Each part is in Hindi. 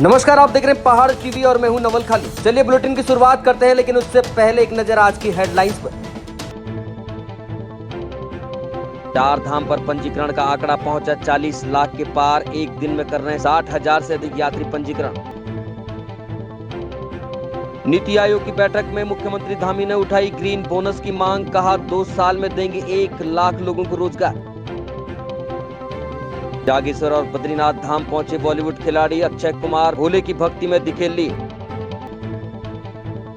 नमस्कार, आप देख रहे हैं पहाड़ टीवी और मैं हूं नवल खाली। चलिए बुलेटिन की शुरुआत करते हैं, लेकिन उससे पहले एक नजर आज की हेडलाइंस पर। चार धाम पर पंजीकरण का आंकड़ा पहुंचा 40 लाख के पार। एक दिन में कर रहे हैं 60,000 से अधिक यात्री पंजीकरण। नीति आयोग की बैठक में मुख्यमंत्री धामी ने उठाई ग्रीन बोनस की मांग। कहा 2 साल में देंगे 1 लाख लोगों को रोजगार। जागेश्वर और बद्रीनाथ धाम पहुंचे बॉलीवुड खिलाड़ी अक्षय कुमार। भोले की भक्ति में दिखे लीन।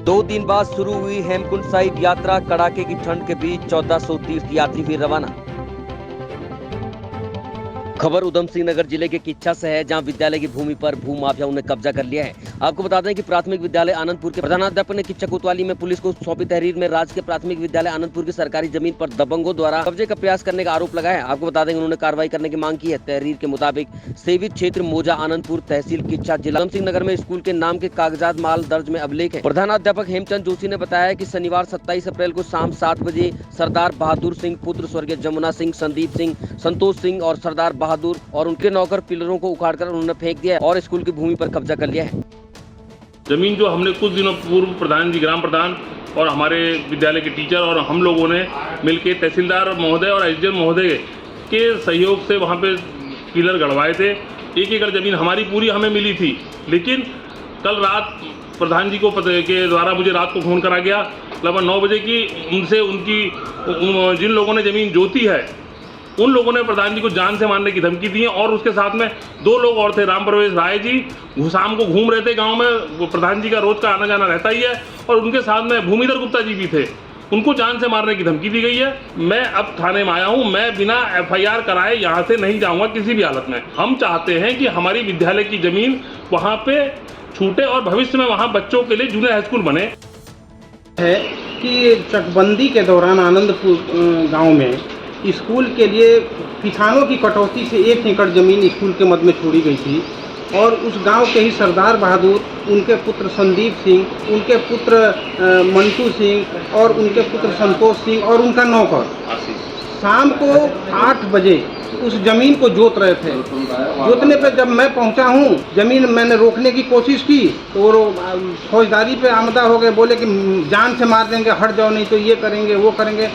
2 दिन बाद शुरू हुई हेमकुंड साहिब यात्रा। कड़ाके की ठंड के बीच 1400 तीर्थ यात्री भी रवाना। खबर उधम सिंह नगर जिले के किच्छा से है, जहां विद्यालय की भूमि पर भूमाफियाओं ने कब्जा कर लिया है। आपको बता दें कि प्राथमिक विद्यालय आनंदपुर के प्रधानाध्यापक ने किच्छा कोतवाली में पुलिस को सौंपी तहरीर में राजकीय प्राथमिक विद्यालय आनंदपुर की सरकारी जमीन पर दबंगों द्वारा कब्जे का प्रयास करने का आरोप लगाया है। आपको बता दें कि उन्होंने कार्रवाई करने की मांग की है। तहरीर के मुताबिक सेवित क्षेत्र मोजा आनंदपुर तहसील किच्छा जिला उधम सिंह नगर में स्कूल के नाम के कागजात माल दर्ज में अभिलेख है। प्रधानाध्यापक हेमचंद जोशी ने बताया कि शनिवार 27 अप्रैल को शाम 7 बजे सरदार बहादुर सिंह पुत्र स्वर्गीय जमुना सिंह, संदीप सिंह, संतोष सिंह और सरदार बहादुर और उनके नौकर पिलरों को उखाड़कर उन्होंने फेंक दिया और स्कूल की भूमि पर कब्जा कर लिया है। जमीन जो हमने कुछ दिनों पूर्व प्रधान जी, ग्राम प्रधान और हमारे विद्यालय के टीचर और हम लोगों ने मिलकर तहसीलदार महोदय और एसडीएम महोदय के सहयोग से वहाँ पे पिलर गड़वाए थे। 1 एकड़ जमीन हमारी पूरी हमें मिली थी, लेकिन कल रात प्रधान जी को के द्वारा मुझे रात को फ़ोन करा गया लगभग 9 बजे की। उनसे जिन लोगों ने ज़मीन जोती है उन लोगों ने प्रधान जी को जान से मारने की धमकी दी है। और उसके साथ में 2 लोग और थे। राम प्रवेश राय जी शाम को घूम रहे थे गांव में, वो प्रधान जी का रोज का आना जाना रहता ही है। और उनके साथ में भूमिधर गुप्ता जी भी थे, उनको जान से मारने की धमकी दी गई है। मैं अब थाने में आया हूं, मैं बिना FIR कराए यहाँ से नहीं जाऊँगा किसी भी हालत में। हम चाहते हैं कि हमारी विद्यालय की जमीन वहाँ पे छूटे और भविष्य में वहाँ बच्चों के लिए जूनियर हाई स्कूल बने। है कि चकबंदी के दौरान आनंदपुर गांव में स्कूल के लिए किसानों की कटौती से 1 एकड़ ज़मीन स्कूल के मध्य में छोड़ी गई थी। और उस गांव के ही सरदार बहादुर, उनके पुत्र संदीप सिंह, उनके पुत्र मंटू सिंह और उनके पुत्र संतोष सिंह और उनका नौकर शाम को 8 बजे उस ज़मीन को जोत रहे थे। जोतने पे जब मैं पहुंचा हूं, ज़मीन मैंने रोकने की कोशिश की तो वो फौजदारी पे आमदा हो गए। बोले कि जान से मार देंगे, हट जाओ नहीं तो ये करेंगे वो करेंगे।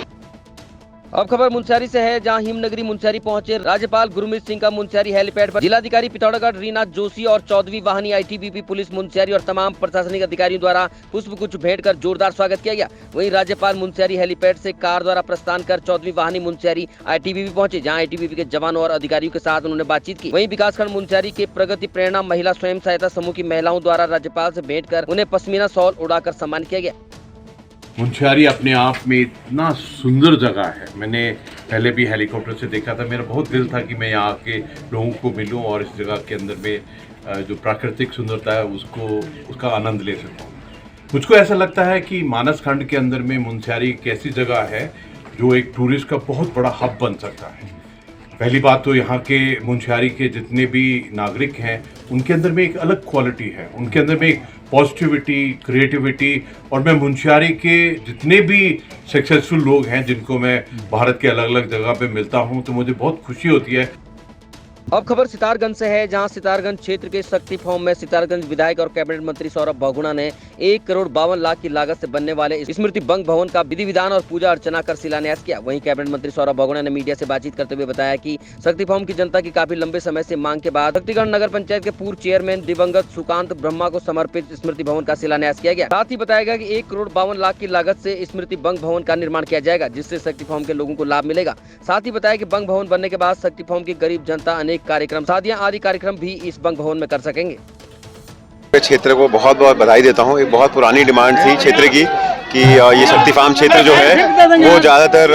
अब खबर मुनस्यारी से है, जहां हिमनगरी मुनस्यारी पहुंचे राज्यपाल गुरमीत सिंह का मुनस्यारी हेलीपैड पर जिलाधिकारी पिथौरागढ़ रीना जोशी और 14वीं वाहिनी ITBP पुलिस मुनस्यारी और तमाम प्रशासनिक अधिकारियों द्वारा पुष्पगुच्छ भेंट कर जोरदार स्वागत किया गया। वहीं राज्यपाल मुनस्यारी हेलीपैड से कार द्वारा प्रस्थान कर 14वीं वाहिनी मुनस्यारी ITBP पहुंचे, जहाँ ITBP के जवानों और अधिकारियों के साथ उन्होंने बातचीत की। वहीं विकासखंड मुनस्यारी के प्रगति प्रेरणा महिला स्वयं सहायता समूह की महिलाओं द्वारा राज्यपाल से भेंट कर उन्हें पश्मीना शॉल उड़ाकर सम्मान किया गया। मुनस्यारी अपने आप में इतना सुंदर जगह है। मैंने पहले भी हेलीकॉप्टर से देखा था। मेरा बहुत दिल था कि मैं यहाँ के लोगों को मिलूं और इस जगह के अंदर में जो प्राकृतिक सुंदरता है उसका आनंद ले सकूं। मुझको ऐसा लगता है कि मानस खंड के अंदर में मुनस्यारी एक ऐसी जगह है जो एक टूरिस्ट का बहुत बड़ा हब बन सकता है। पहली बात तो यहाँ के मुनस्यारी के जितने भी नागरिक हैं उनके अंदर में एक अलग क्वालिटी है, उनके अंदर में एक पॉजिटिविटी, क्रिएटिविटी। और मैं मुनस्यारी के जितने भी सक्सेसफुल लोग हैं जिनको मैं भारत के अलग अलग जगह पे मिलता हूँ तो मुझे बहुत खुशी होती है। अब खबर सितारगंज से है, जहां सितारगंज क्षेत्र के शक्ति फॉर्म में सितारगंज विधायक और कैबिनेट मंत्री सौरभ बहुगुणा ने 1 करोड़ 52 लाख की लागत से बनने वाले स्मृति बंग भवन का विधि विधान और पूजा अर्चना कर शिलान्यास किया। वहीं कैबिनेट मंत्री सौरभ बहुगुणा ने मीडिया से बातचीत करते हुए बताया कि शक्ति फॉर्म की जनता की काफी लंबे समय से मांग के बाद शक्तिगढ़ नगर पंचायत के पूर्व चेयरमैन दिवंगत सुकांत ब्रह्मा को समर्पित स्मृति भवन का शिलान्यास किया गया। साथ ही बताया गया कि 1 करोड़ 52 लाख की लागत से स्मृति बंग भवन का निर्माण किया जाएगा, जिससे शक्ति फॉर्म के लोगों को लाभ मिलेगा। साथ ही बताया कि बंग भवन बनने के बाद शक्ति फॉर्म की गरीब जनता अनेक कार्यक्रम, शादियां आदि कार्यक्रम भी इस बंग भवन में कर सकेंगे। क्षेत्र को बहुत बहुत बधाई देता हूं। एक बहुत पुरानी डिमांड थी क्षेत्र की कि ये शक्ति फार्म क्षेत्र जो है वो ज़्यादातर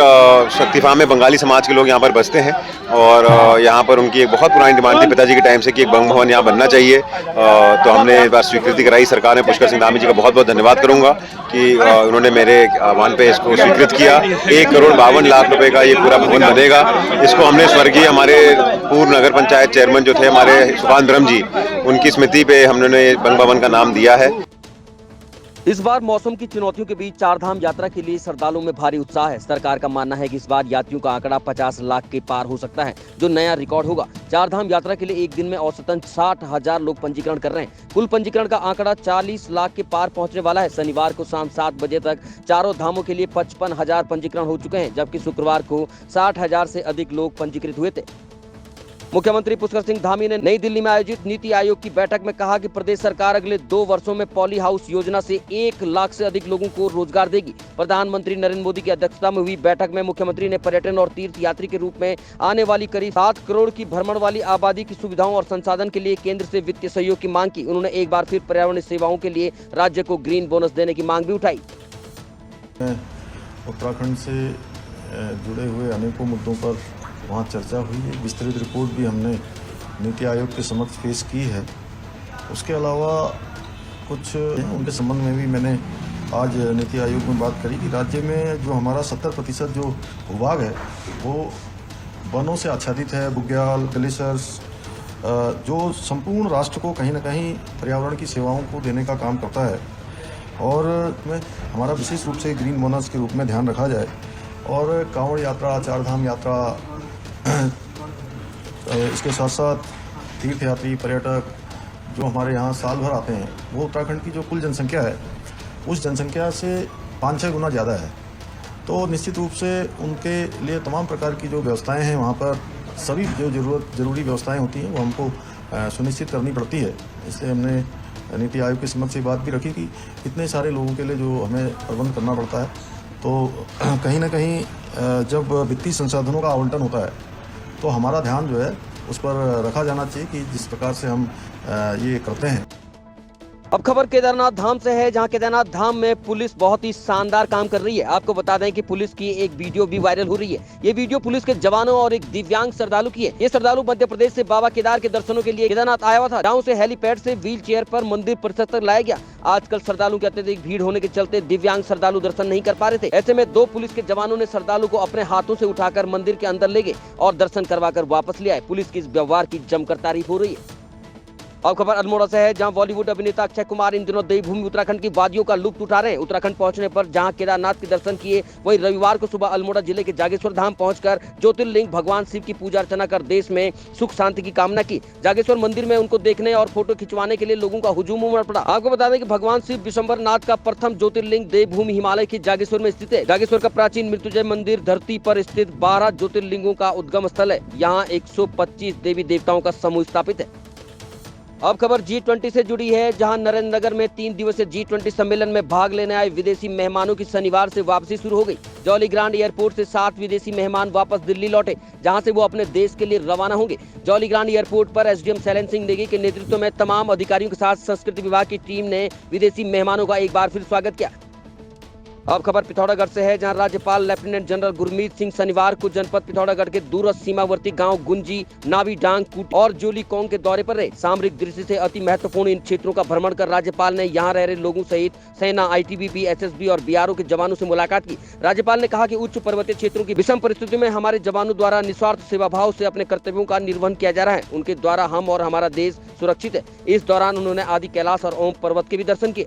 शक्ति फार्म में बंगाली समाज के लोग यहाँ पर बसते हैं और यहाँ पर उनकी एक बहुत पुरानी डिमांड थी पिताजी के टाइम से कि एक बंग भवन यहाँ बनना चाहिए। तो हमने इस बार स्वीकृति कराई। सरकार ने पुष्कर सिंह धामी जी का बहुत बहुत धन्यवाद करूँगा कि उन्होंने मेरे आह्वान पे इसको स्वीकृत किया। 1 करोड़ 52 लाख रुपए का ये पूरा भवन बनेगा। इसको हमने स्वर्गीय हमारे पूर्व नगर पंचायत चेयरमैन जो थे हमारे सुकांत ब्रह्म जी, उनकी स्मृति पे हमने बंग भवन का नाम दिया है। इस बार मौसम की चुनौतियों के बीच चारधाम यात्रा के लिए श्रद्धालुओं में भारी उत्साह है। सरकार का मानना है कि इस बार यात्रियों का आंकड़ा 50 लाख के पार हो सकता है, जो नया रिकॉर्ड होगा। चारधाम यात्रा के लिए एक दिन में औसतन 60,000 लोग पंजीकरण कर रहे हैं। कुल पंजीकरण का आंकड़ा 40 लाख के पार पहुंचने वाला है। शनिवार को शाम 7 बजे तक चारों धामों के लिए 55,000 पंजीकरण हो चुके हैं, जबकि शुक्रवार को 60,000 से अधिक लोग पंजीकृत हुए थे। मुख्यमंत्री पुष्कर सिंह धामी ने नई दिल्ली में आयोजित नीति आयोग की बैठक में कहा कि प्रदेश सरकार अगले 2 वर्षों में पॉली हाउस योजना से 1 लाख से अधिक लोगों को रोजगार देगी। प्रधानमंत्री नरेंद्र मोदी की अध्यक्षता में हुई बैठक में मुख्यमंत्री ने पर्यटन और तीर्थ यात्री के रूप में आने वाली करीब 7 करोड़ की भ्रमण वाली आबादी की सुविधाओं और संसाधन के लिए केंद्र से वित्तीय सहयोग की मांग की। उन्होंने एक बार फिर पर्यावरण सेवाओं के लिए राज्य को ग्रीन बोनस देने की मांग भी उठाई। उत्तराखंड से जुड़े हुए अनेकों मुद्दों पर वहाँ चर्चा हुई है। विस्तृत रिपोर्ट भी हमने नीति आयोग के समक्ष पेश की है। उसके अलावा कुछ उनके संबंध में भी मैंने आज नीति आयोग में बात करी कि राज्य में जो हमारा 70% जो भूभाग है वो वनों से आच्छादित है। बुग्याल, ग्लेशियर्स जो संपूर्ण राष्ट्र को कहीं न कहीं पर्यावरण की सेवाओं को देने का काम करता है, और में हमारा विशेष रूप से ग्रीन बोनस के रूप में ध्यान रखा जाए। और कांवड़ यात्रा, चारधाम यात्रा, इसके साथ साथ तीर्थयात्री पर्यटक जो हमारे यहाँ साल भर आते हैं, वो उत्तराखंड की जो कुल जनसंख्या है उस जनसंख्या से 5-6 गुना ज़्यादा है। तो निश्चित रूप से उनके लिए तमाम प्रकार की जो व्यवस्थाएं हैं वहाँ पर सभी जो ज़रूरी व्यवस्थाएं होती हैं वो हमको सुनिश्चित करनी पड़ती है। इसलिए हमने नीति आयोग के समक्ष ये बात भी रखी कि इतने सारे लोगों के लिए जो हमें प्रबंध करना पड़ता है, तो कहीं ना कहीं जब वित्तीय संसाधनों का आवंटन होता है तो हमारा ध्यान जो है उस पर रखा जाना चाहिए कि जिस प्रकार से हम ये करते हैं। अब खबर केदारनाथ धाम से है, जहां केदारनाथ धाम में पुलिस बहुत ही शानदार काम कर रही है। आपको बता दें कि पुलिस की एक वीडियो भी वायरल हो रही है। ये वीडियो पुलिस के जवानों और एक दिव्यांग श्रद्धालु की है। ये श्रद्धालु मध्य प्रदेश से बाबा केदार के दर्शनों के लिए केदारनाथ आया हुआ था। गाँव से हेलीपैड से व्हील चेयर पर मंदिर परिसर तक लाया गया। आजकल श्रद्धालु की अत्यधिक भीड़ होने के चलते दिव्यांग श्रद्धालु दर्शन नहीं कर पा रहे थे। ऐसे में 2 पुलिस के जवानों ने श्रद्धालु को अपने हाथों से उठाकर मंदिर के अंदर ले गए और दर्शन करवाकर वापस ले आए। पुलिस की इस व्यवहार की जमकर तारीफ हो रही है। अब खबर अल्मोड़ा से है, जहां बॉलीवुड अभिनेता अक्षय कुमार इन दिनों देवभूमि उत्तराखंड की वादियों का लुत्फ उठा रहे हैं। उत्तराखंड पहुंचने पर जहां केदारनाथ के दर्शन किए, वहीं रविवार को सुबह अल्मोड़ा जिले के जागेश्वर धाम पहुंचकर ज्योतिर्लिंग भगवान शिव की पूजा अर्चना कर देश में सुख शांति की कामना की। जागेश्वर मंदिर में उनको देखने और फोटो खिंचवाने के लिए लोगों का हुजूम उमड़ पड़ा। आपको बता दें कि भगवान शिव विशंबरनाथ का प्रथम ज्योतिर्लिंग देवभूमि हिमालय की जागेश्वर में स्थित है। जागेश्वर का प्राचीन मृत्युंजय मंदिर धरती पर स्थित 12 ज्योतिर्लिंगों का उद्गम स्थल है। यहाँ 125 देवी देवताओं का समूह स्थापित है। अब खबर G20 से जुड़ी है, जहां नरेंद्रनगर में 3 दिवसीय G20 सम्मेलन में भाग लेने आए विदेशी मेहमानों की शनिवार से वापसी शुरू हो गई। जॉली ग्रांट एयरपोर्ट से 7 विदेशी मेहमान वापस दिल्ली लौटे, जहां से वो अपने देश के लिए रवाना होंगे। जॉली ग्रांट एयरपोर्ट पर एसडीएम शैलेंद्र सिंह नेगी के नेतृत्व में तमाम अधिकारियों के साथ संस्कृति विभाग की टीम ने विदेशी मेहमानों का एक बार फिर स्वागत किया। अब खबर पिथौरागढ़ से है, जहां राज्यपाल लेफ्टिनेंट जनरल गुरमीत सिंह शनिवार को जनपद पिथौरागढ़ के दूरस्थ सीमावर्ती गांव गुंजी, नावी डांग, कुट और जोलीकोंग के दौरे पर रहे। सामरिक दृष्टि से अति महत्वपूर्ण इन क्षेत्रों का भ्रमण कर राज्यपाल ने यहां रह रहे लोगों सहित सेना, आईटीबीपी, एसएसबी और बीआरओ के जवानों से मुलाकात की। राज्यपाल ने कहा कि उच्च पर्वतीय क्षेत्रों की विषम परिस्थितियों में हमारे जवानों द्वारा निस्वार्थ सेवा भाव से अपने कर्तव्यों का निर्वहन किया जा रहा है। उनके द्वारा हम और हमारा देश सुरक्षित है। इस दौरान उन्होंने आदि कैलाश और ओम पर्वत के भी दर्शन किए।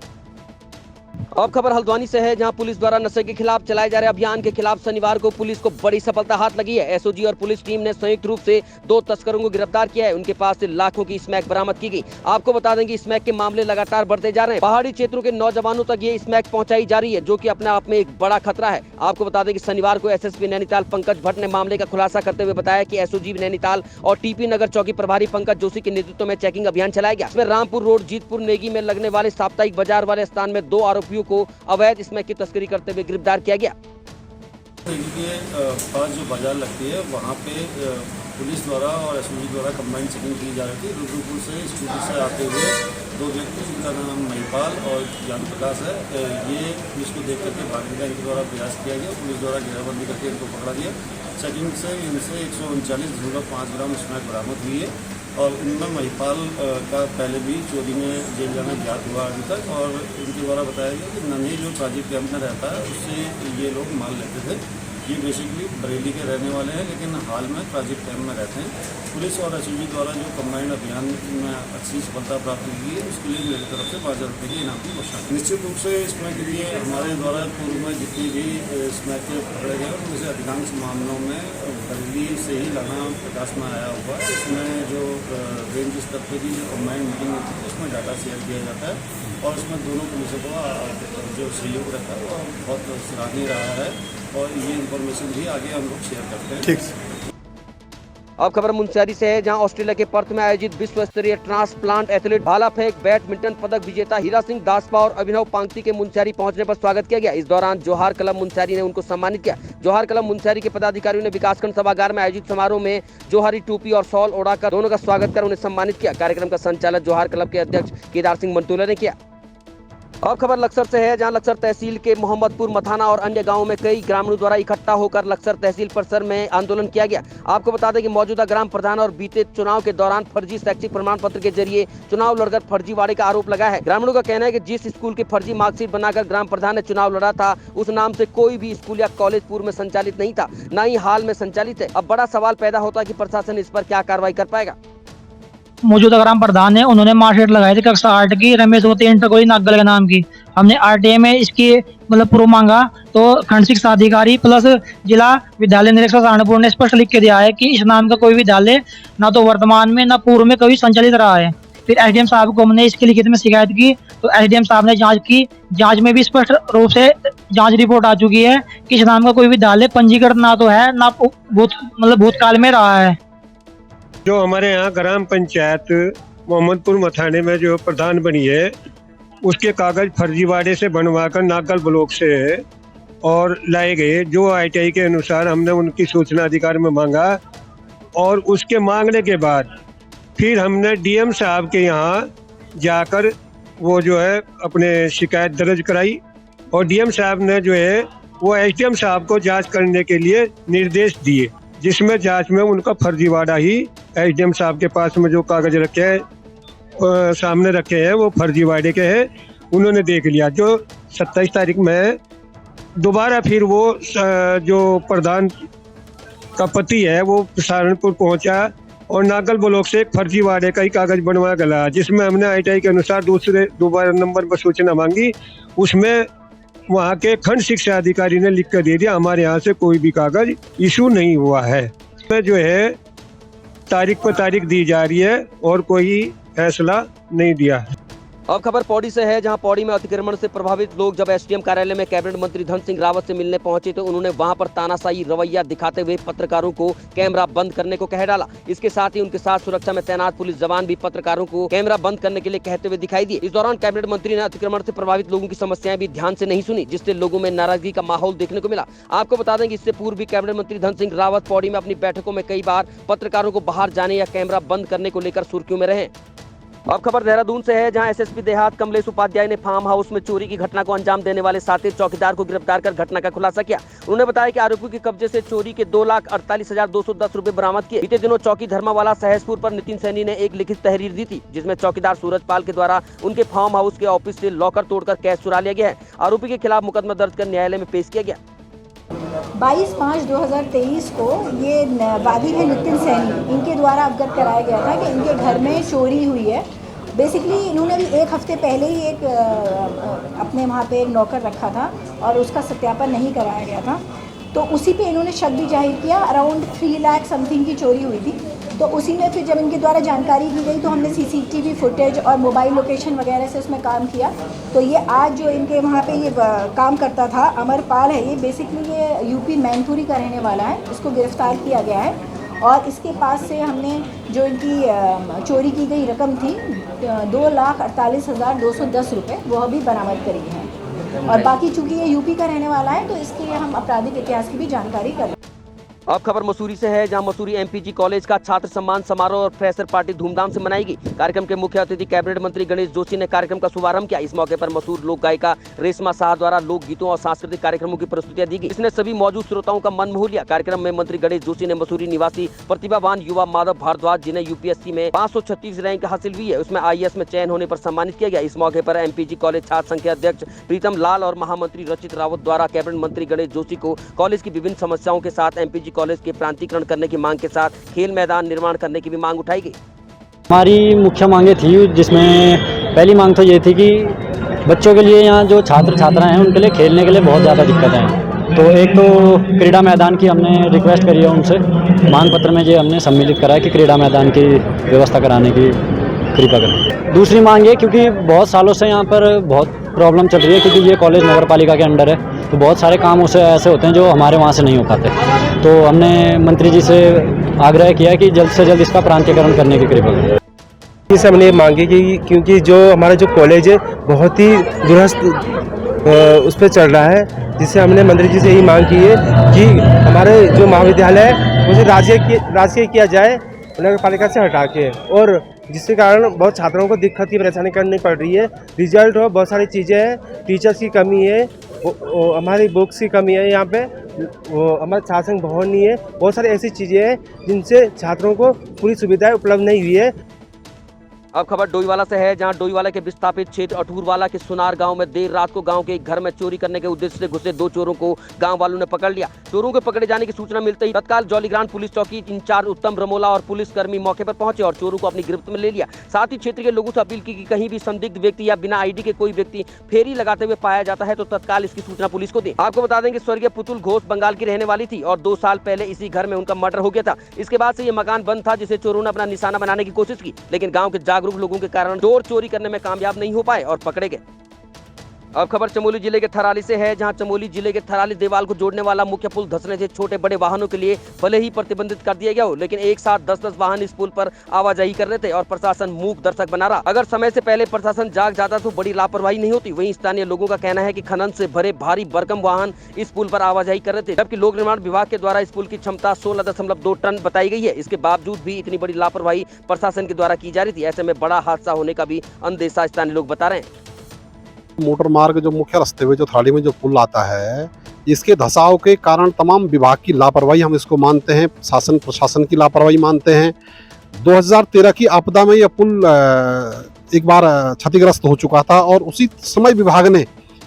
अब खबर हल्द्वानी से है, जहां पुलिस द्वारा नशे के खिलाफ चलाए जा रहे अभियान के खिलाफ शनिवार को पुलिस को बड़ी सफलता हाथ लगी है। एसओजी और पुलिस टीम ने संयुक्त रूप से 2 तस्करों को गिरफ्तार किया है। उनके पास से लाखों की स्मैक बरामद की गई। आपको बता दें कि स्मैक के मामले लगातार बढ़ते जा रहे हैं। पहाड़ी क्षेत्रों के नौजवानों तक ये स्मैक पहुंचाई जा रही है, जो कि अपने आप में एक बड़ा खतरा है। आपको बता दें कि शनिवार को एसएसपी नैनीताल पंकज भट्ट ने मामले का खुलासा करते हुए बताया कि एसओजी नैनीताल और टीपी नगर चौकी प्रभारी पंकज जोशी के नेतृत्व में चेकिंग अभियान चलाया गया। इसमें रामपुर रोड, जीतपुर, नेगी में लगने वाले साप्ताहिक बाजार वाले स्थान में 2 आरोपियों को अवैध स्मैक की तस्करी करते हुए गिरफ्तार किया गया। के पास जो बाजार लगती है वहाँ पे पुलिस द्वारा और एसओजी द्वारा कंबाइंड चेकिंग की जा रही थी। रुद्रपुर से स्कूटी से आते हुए 2 व्यक्ति, जिनका नाम महिपाल और ज्ञान प्रकाश है, ये पुलिस को देख करके भागने का इनके द्वारा प्रयास किया गया। पुलिस द्वारा घेराबंदी करके इनको पकड़ा दिया। चेकिंग से इनसे 139.5 ग्राम स्मैक बरामद हुई है और इनमें महिपाल का पहले भी चोरी में जेल जाना ज्ञात हुआ अभी तक। और इनके द्वारा बताया गया कि नन्ही जो ट्राजिक कैंप में रहता है उससे ये लोग माल लेते थे। ये बेसिकली बरेली के रहने वाले हैं, लेकिन हाल में ट्रांजिट कैंप में रहते हैं। पुलिस और एसओजी द्वारा जो कंबाइंड अभियान में अच्छी सफलता प्राप्त की है, उसके लिए मेरी तरफ से 5,000 रुपये के इनाम की घोषणा। निश्चित रूप से स्मैक के लिए हमारे द्वारा पूर्व में जितनी भी स्मैक के पकड़े गए उनमें से अधिकांश मामलों में बरेली से ही लाना प्रकाश में आया हुआ है। इसमें जो रेंज स्तर पर की जो कंबाइंड मीटिंग होती है उसमें डाटा शेयर किया जाता है और इसमें दोनों पुलिसों का जो सहयोग रहता है वो बहुत सराहनीय रहा है और ये इन्फॉर्मेशन भी आगे हम लोग शेयर करते हैं। ठीक। अब खबर मुनस्यारी से है, जहां ऑस्ट्रेलिया के पर्थ में आयोजित विश्व स्तरीय ट्रांसप्लांट एथलीट भाला फेंक बैडमिंटन पदक विजेता हीरा सिंह दासपा और अभिनव पांगती के मुनस्यारी पहुंचने पर स्वागत किया गया। इस दौरान जोहार क्लब मुनस्यारी ने उनको सम्मानित किया। जोहार क्लब मुनस्यारी के पदाधिकारियों ने विकासखंड सभागार में आयोजित समारोह में जोहारी टोपी और शॉल ओढ़ाकर दोनों का स्वागत कर उन्हें सम्मानित किया। कार्यक्रम का संचालन जोहार क्लब के अध्यक्ष केदार सिंह मंतोला ने किया। अब खबर लक्सर से है, जहां लक्सर तहसील के मोहम्मदपुर, मथाना और अन्य गांवों में कई ग्रामीणों द्वारा इकट्ठा होकर लक्सर तहसील परिसर में आंदोलन किया गया। आपको बता दें कि मौजूदा ग्राम प्रधान और बीते चुनाव के दौरान फर्जी शैक्षिक प्रमाण पत्र के जरिए चुनाव लड़कर फर्जीवाड़े का आरोप लगा है। ग्रामीणों का कहना है कि जिस स्कूल की फर्जी मार्कशीट बनाकर ग्राम प्रधान ने चुनाव लड़ा था, उस नाम से कोई भी स्कूल या कॉलेज पूर्व में संचालित नहीं था, न ही हाल में संचालित है। अब बड़ा सवाल पैदा होता है कि प्रशासन इस पर क्या कार्रवाई कर पाएगा। मौजूदा ग्राम प्रधान है, उन्होंने मार्कशीट लगाई थी कक्षा 8 की रमेश होती इंटर कोई नागल के नाम की। हमने आरटीए में इसकी मतलब प्रूफ मांगा तो खंड शिक्षा अधिकारी प्लस जिला विद्यालय निरीक्षक सहारनपुर ने स्पष्ट लिख के दिया है कि इस नाम का कोई विद्यालय ना तो वर्तमान में ना पूर्व में कभी संचालित रहा है। फिर एसडीएम साहब को हमने इसकी लिखित में शिकायत की तो एसडीएम साहब ने जांच की। जांच में भी स्पष्ट रूप से जांच रिपोर्ट आ चुकी है कि इस नाम का कोई विद्यालय पंजीकृत ना तो है ना भूतकाल में रहा है। जो हमारे यहाँ ग्राम पंचायत मोहम्मदपुर मथाने में जो प्रधान बनी है, उसके कागज फर्जीवाड़े से बनवाकर नागल ब्लॉक से और लाए गए, जो आईटीआई के अनुसार हमने उनकी सूचना अधिकार में मांगा और उसके मांगने के बाद फिर हमने डीएम साहब के यहाँ जाकर वो जो है अपने शिकायत दर्ज कराई और डीएम साहब ने जो है वो एसडीएम साहब को जांच करने के लिए निर्देश दिए, जिसमें जांच में उनका फर्जीवाड़ा ही एसडीएम साहब के पास में जो कागज रखे हैं सामने रखे हैं वो फर्जीवाड़े के हैं। उन्होंने देख लिया। जो 27 तारीख में दोबारा फिर वो जो प्रधान का पति है वो सहारनपुर पहुंचा और नागल ब्लॉक से एक फर्जीवाड़े का ही कागज बनवा गया, जिसमें हमने आईटीआई के अनुसार दोबारा नंबर पर सूचना मांगी। उसमें वहाँ के खंड शिक्षा अधिकारी ने लिख कर दे दिया हमारे यहाँ से कोई भी कागज इशू नहीं हुआ है। इसमें जो है तारीख पर तारीख दी जा रही है और कोई फैसला नहीं दिया है। अब खबर पौड़ी से है, जहां पौड़ी में अतिक्रमण से प्रभावित लोग जब एसडीएम कार्यालय में कैबिनेट मंत्री धन सिंह रावत से मिलने पहुंचे तो उन्होंने वहां पर तानाशाही रवैया दिखाते हुए पत्रकारों को कैमरा बंद करने को कह डाला। इसके साथ ही उनके साथ सुरक्षा में तैनात पुलिस जवान भी पत्रकारों को कैमरा बंद करने के लिए कहते हुए दिखाई दिए। इस दौरान कैबिनेट मंत्री ने अतिक्रमण से प्रभावित लोगों की समस्याएं भी ध्यान से नहीं सुनी, जिससे लोगों में नाराजगी का माहौल देखने को मिला। आपको बता दें कि इससे पूर्व भी कैबिनेट मंत्री धन सिंह रावत पौड़ी में अपनी बैठकों में कई बार पत्रकारों को बाहर जाने या कैमरा बंद करने को लेकर सुर्खियों में रहे। अब खबर देहरादून से है, जहां एसएसपी देहात कमलेश उपाध्याय ने फार्म हाउस में चोरी की घटना को अंजाम देने वाले साथी चौकीदार को गिरफ्तार कर घटना का खुलासा किया। उन्होंने बताया कि आरोपी के कब्जे से चोरी के 2,48,210 रुपए बरामद किए। बीते दिनों चौकी धर्मावाला सहसपुर पर नितिन सैनी ने एक लिखित तहरीर दी थी, जिसमें चौकीदार सूरजपाल के द्वारा उनके फार्म हाउस के ऑफिस से लॉकर तोड़कर कैश चुरा लिया गया है। आरोपी के खिलाफ मुकदमा दर्ज कर न्यायालय में पेश किया गया। 22/5/2023 को ये वादी है नितिन सैनी, इनके द्वारा अवगत कराया गया था कि इनके घर में चोरी हुई है। बेसिकली इन्होंने भी एक हफ्ते पहले ही एक अपने वहाँ पे एक नौकर रखा था और उसका सत्यापन नहीं कराया गया था, तो उसी पे इन्होंने शक भी जाहिर किया। अराउंड 3 लाख समथिंग की चोरी हुई थी। तो उसी में फिर जब इनके द्वारा जानकारी दी गई तो हमने सीसीटीवी फुटेज और मोबाइल लोकेशन वगैरह से उसमें काम किया। तो ये आज जो इनके वहाँ पे ये काम करता था अमरपाल है, ये बेसिकली ये यूपी मैनपुरी का रहने वाला है। इसको गिरफ्तार किया गया है और इसके पास से हमने जो इनकी चोरी की गई रकम थी 2,48,210 रुपये वह भी बरामद करी है। और बाकी चूंकि ये यूपी का रहने वाला है तो इसके लिए हम आपराधिक इतिहास की भी जानकारी कर रहे हैं। अब खबर मसूरी से है, जहां मसूरी एमपीजी कॉलेज का छात्र सम्मान समारोह और फ्रेशर पार्टी धूमधाम से मनाई गई। कार्यक्रम के मुख्य अतिथि कैबिनेट मंत्री गणेश जोशी ने कार्यक्रम का शुभारंभ किया। इस मौके पर मशहूर लोक गायिका रेशमा शाह द्वारा लोक गीतों और सांस्कृतिक कार्यक्रमों की प्रस्तुतियां दी गई। इसने सभी मौजूद श्रोताओं का मन मोह लिया। कार्यक्रम में मंत्री गणेश जोशी ने मसूरी निवासी प्रतिभावान युवा माधव भारद्वाज, जिन्हें यूपीएससी में 536 रैंक हासिल हुई है, उसमें IAS में चयन होने पर सम्मानित किया गया। इस मौके पर एमपीजी कॉलेज छात्र संघ के अध्यक्ष प्रीतम लाल और महामंत्री रचित रावत द्वारा कैबिनेट मंत्री गणेश जोशी को कॉलेज की विभिन्न समस्याओं के साथ एमपीजी कॉलेज के प्रांतीकरण करने की मांग के साथ खेल मैदान निर्माण करने की भी मांग उठाई गई। हमारी मुख्य मांगे थी, जिसमें पहली मांग तो ये थी कि बच्चों के लिए यहाँ जो छात्र छात्राएं हैं उनके लिए खेलने के लिए बहुत ज़्यादा दिक्कतें हैं। तो एक तो क्रीड़ा मैदान की हमने रिक्वेस्ट करी है उनसे, मांग पत्र में ये हमने सम्मिलित करा है कि क्रीड़ा मैदान की व्यवस्था कराने की कृपा करें। दूसरी मांग ये, क्योंकि बहुत सालों से यहाँ पर बहुत प्रॉब्लम चल रही है, क्योंकि ये कॉलेज नगर पालिका के अंडर है, तो बहुत सारे काम उसे ऐसे होते हैं जो हमारे वहाँ से नहीं हो पाते। तो हमने मंत्री जी से आग्रह किया कि जल्द से जल्द इसका प्रांतीयकरण करने की कृपा करें। इसे हमने मांगी कि क्योंकि जो हमारा जो कॉलेज है बहुत ही दुरुस्त उस पर चल रहा है, जिससे हमने मंत्री जी से यही मांग की है कि हमारे जो महाविद्यालय है उसे राजकीय किया जाए नगर पालिका से हटा के, और जिसके कारण बहुत छात्रों को दिक्कत की परेशानी करनी पड़ रही है। रिजल्ट हो, बहुत सारी चीज़ें हैं, टीचर्स की कमी है, हमारी बुक्स की कमी है, यहाँ पे हमारे छात्र संघ भवन नहीं है, बहुत सारी ऐसी चीज़ें हैं जिनसे छात्रों को पूरी सुविधाएं उपलब्ध नहीं हुई है। अब खबर डोईवाला से है, जहां डोईवाला के विस्थापित क्षेत्र अठूरवाला के सुनार गांव में देर रात को गांव के एक घर में चोरी करने के उद्देश्य से घुसे 2 चोरों को गांव वालों ने पकड़ लिया। चोरों के पकड़े जाने की सूचना मिलते ही तत्काल जौलीग्रांट पुलिस चौकी इंचार्ज उत्तम रमोला और पुलिसकर्मी मौके पर पहुंचे और चोरों को अपनी गिरफ्त में ले लिया। साथ ही क्षेत्र के लोगों से अपील की कि कहीं भी संदिग्ध व्यक्ति या बिना ID के कोई व्यक्ति फेरी लगाते हुए पाया जाता है तो तत्काल इसकी सूचना पुलिस को दे। आपको बता दें कि स्वर्गीय पुतुल घोष बंगाल की रहने वाली थी और 2 साल पहले इसी घर में उनका मर्डर हो गया था। इसके बाद से ये मकान बंद था, जिसे चोरों ने अपना निशाना बनाने की कोशिश की, लेकिन गाँव के जागरूक लोगों के कारण चोर चोरी करने में कामयाब नहीं हो पाए और पकड़े गए। अब खबर चमोली जिले के थराली से है, जहां चमोली जिले के थराली देवाल को जोड़ने वाला मुख्य पुल धंसने से छोटे बड़े वाहनों के लिए भले ही प्रतिबंधित कर दिया गया हो, लेकिन एक साथ 10-10 वाहन इस पुल पर आवाजाही कर रहे थे और प्रशासन मूक दर्शक बना रहा। अगर समय से पहले प्रशासन जाग जाता तो बड़ी लापरवाही नहीं होती। वहीं स्थानीय लोगों का कहना है कि खनन से भरे भारी भरकम वाहन इस पुल पर आवाजाही कर रहे थे, जबकि लोक निर्माण विभाग के द्वारा इस पुल की क्षमता 16.2 टन बताई गई है। इसके बावजूद भी इतनी बड़ी लापरवाही प्रशासन के द्वारा की जा रही थी। ऐसे में बड़ा हादसा होने का भी अंदेशा स्थानीय लोग बता रहे हैं। मोटर मार्ग जो मुख्य रास्ते में जो थराली में जो पुल आता है, इसके धसाव के कारण तमाम विभाग की लापरवाही हम इसको मानते हैं, शासन प्रशासन की लापरवाही मानते हैं। 2013 की आपदा में यह पुल एक बार क्षतिग्रस्त हो चुका था और उसी समय विभाग ने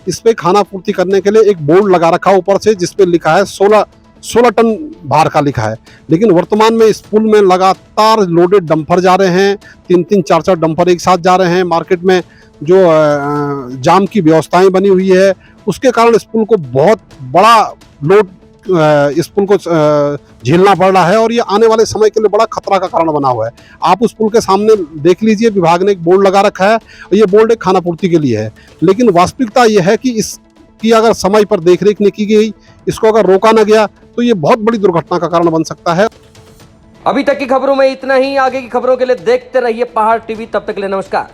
इस पे खाना पूर्ति करने के लिए एक बोर्ड लगा रखा ऊपर से, जिस पे लिखा है 16 टन भार का लिखा है। लेकिन वर्तमान में इस पुल में लगातार लोडेड डंपर जा रहे हैं, 3-3, 4-4 डंपर एक साथ जा रहे हैं। मार्केट में जो जाम की व्यवस्थाएं बनी हुई है, उसके कारण इस पुल को बहुत बड़ा लोड इस पुल को झेलना पड़ रहा है और ये आने वाले समय के लिए बड़ा खतरा का कारण बना हुआ है। आप उस पुल के सामने देख लीजिए, विभाग ने एक बोर्ड लगा रखा है और ये बोर्ड एक खाना पूर्ति के लिए है, लेकिन वास्तविकता ये है कि इसकी अगर समय पर देखरेख नहीं की गई, इसको अगर रोका न गया तो ये बहुत बड़ी दुर्घटना का कारण बन सकता है। अभी तक की खबरों में इतना ही। आगे की खबरों के लिए देखते रहिए पहाड़ टीवी। तब तक के लिए नमस्कार।